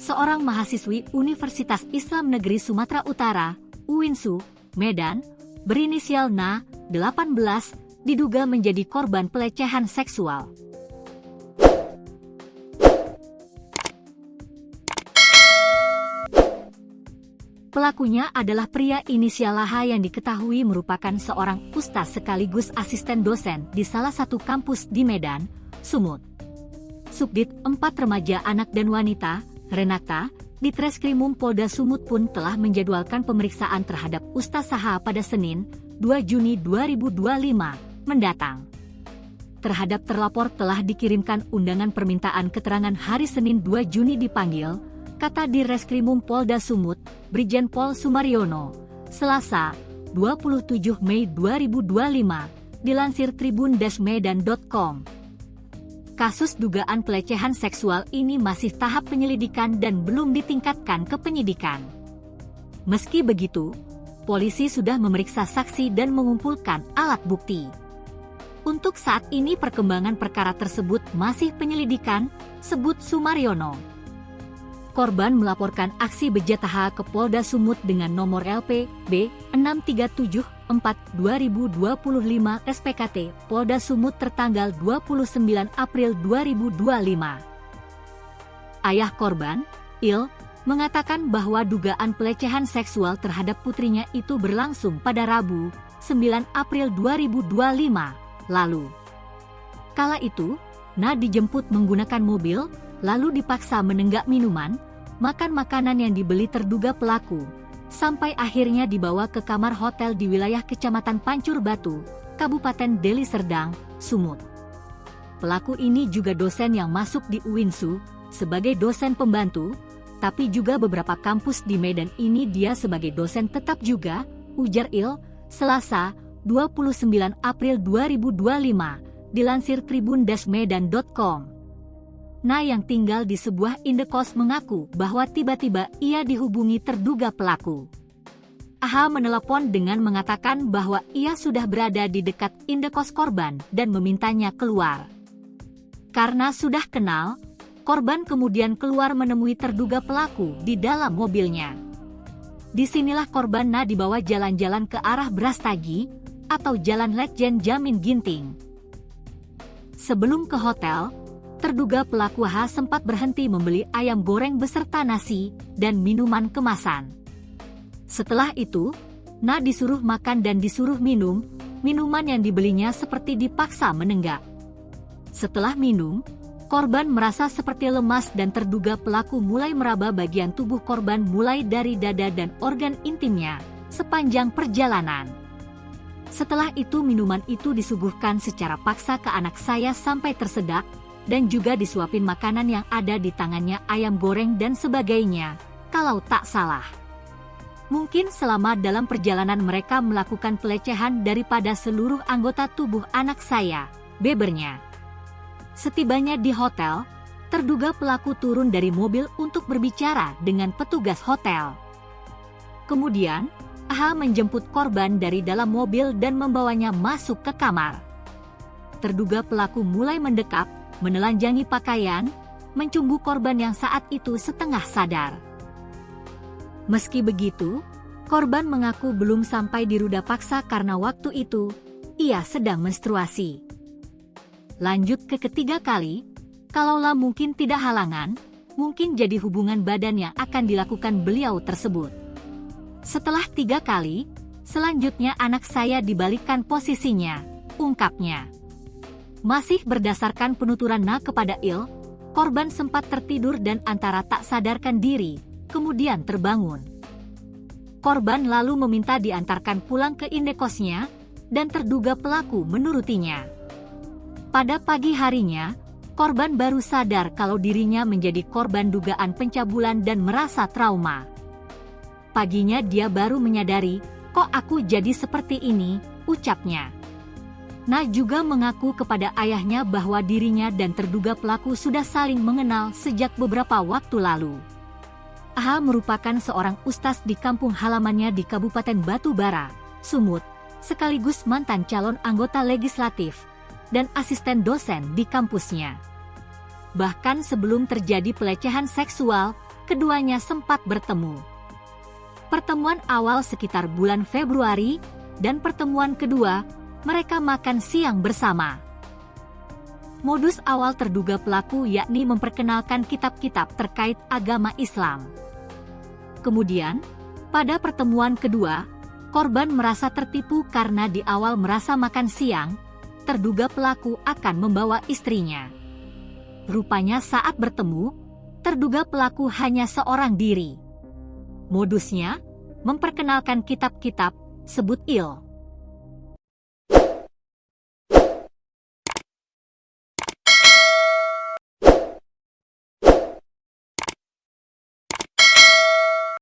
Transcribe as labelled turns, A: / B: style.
A: seorang mahasiswi Universitas Islam Negeri Sumatera Utara, UINSU, Medan, berinisial Na, 18, diduga menjadi korban pelecehan seksual. Pelakunya adalah pria inisial H yang diketahui merupakan seorang ustaz sekaligus asisten dosen di salah satu kampus di Medan, Sumut. Subdit 4 Remaja Anak dan Wanita, Renata, di Treskrimum Polda Sumut pun telah menjadwalkan pemeriksaan terhadap Ustaz H pada Senin, 2 Juni 2025, mendatang. Terhadap terlapor telah dikirimkan undangan permintaan keterangan hari Senin 2 Juni dipanggil, kata di Reskrimum Polda Sumut, Brigjen Pol Sumaryono, Selasa, 27 Mei 2025, dilansir tribun-medan.com. Kasus dugaan pelecehan seksual ini masih tahap penyelidikan dan belum ditingkatkan ke penyidikan. Meski begitu, polisi sudah memeriksa saksi dan mengumpulkan alat bukti. Untuk saat ini perkembangan perkara tersebut masih penyelidikan, sebut Sumaryono. Korban melaporkan aksi bejat H ke Polda Sumut dengan nomor LP B6374/2025 SPKT Polda Sumut tertanggal 29 April 2025. Ayah korban, Il, mengatakan bahwa dugaan pelecehan seksual terhadap putrinya itu berlangsung pada Rabu, 9 April 2025, lalu. Kala itu, Na dijemput menggunakan mobil, lalu dipaksa menenggak minuman, makan makanan yang dibeli terduga pelaku, sampai akhirnya dibawa ke kamar hotel di wilayah Kecamatan Pancur Batu, Kabupaten Deli Serdang, Sumut. Pelaku ini juga dosen yang masuk di UINSU, sebagai dosen pembantu, tapi juga beberapa kampus di Medan ini dia sebagai dosen tetap juga, ujar Il, Selasa, 29 April 2025, dilansir tribun-medan.com. Na yang tinggal di sebuah indekos mengaku bahwa tiba-tiba ia dihubungi terduga pelaku. AH menelepon dengan mengatakan bahwa ia sudah berada di dekat indekos korban dan memintanya keluar. Karena sudah kenal, korban kemudian keluar menemui terduga pelaku di dalam mobilnya. Disinilah korban Na dibawa jalan-jalan ke arah Brastagi atau Jalan Letjen Jamin Ginting. Sebelum ke hotel, terduga pelaku H sempat berhenti membeli ayam goreng beserta nasi dan minuman kemasan. Setelah itu, Na disuruh makan dan disuruh minum, minuman yang dibelinya seperti dipaksa menenggak. Setelah minum, korban merasa seperti lemas dan terduga pelaku mulai meraba bagian tubuh korban mulai dari dada dan organ intimnya sepanjang perjalanan. Setelah itu minuman itu disuguhkan secara paksa ke anak saya sampai tersedak, dan juga disuapin makanan yang ada di tangannya ayam goreng dan sebagainya, kalau tak salah. Mungkin selama dalam perjalanan mereka melakukan pelecehan daripada seluruh anggota tubuh anak saya, bebernya. Setibanya di hotel, terduga pelaku turun dari mobil untuk berbicara dengan petugas hotel. Kemudian, AH menjemput korban dari dalam mobil dan membawanya masuk ke kamar. Terduga pelaku mulai mendekap, menelanjangi pakaian, mencumbu korban yang saat itu setengah sadar. Meski begitu, korban mengaku belum sampai di ruda paksa karena waktu itu, ia sedang menstruasi. Lanjut ke ketiga kali, kalaulah mungkin tidak halangan, mungkin jadi hubungan badan yang akan dilakukan beliau tersebut. Setelah 3 kali, selanjutnya anak saya dibalikkan posisinya, ungkapnya. Masih berdasarkan penuturan Na kepada Il, korban sempat tertidur dan antara tak sadarkan diri, kemudian terbangun. Korban lalu meminta diantarkan pulang ke indekosnya, dan terduga pelaku menurutinya. Pada pagi harinya, korban baru sadar kalau dirinya menjadi korban dugaan pencabulan dan merasa trauma. Paginya dia baru menyadari, kok aku jadi seperti ini, ucapnya. Na juga mengaku kepada ayahnya bahwa dirinya dan terduga pelaku sudah saling mengenal sejak beberapa waktu lalu. AH merupakan seorang ustaz di kampung halamannya di Kabupaten Batubara, Sumut, sekaligus mantan calon anggota legislatif, dan asisten dosen di kampusnya. Bahkan sebelum terjadi pelecehan seksual, keduanya sempat bertemu. Pertemuan awal sekitar bulan Februari, dan pertemuan kedua, mereka makan siang bersama. Modus awal terduga pelaku yakni memperkenalkan kitab-kitab terkait agama Islam. Kemudian, pada pertemuan kedua, korban merasa tertipu karena di awal merasa makan siang, terduga pelaku akan membawa istrinya. Rupanya saat bertemu, terduga pelaku hanya seorang diri. Modusnya, memperkenalkan kitab-kitab, sebut Il.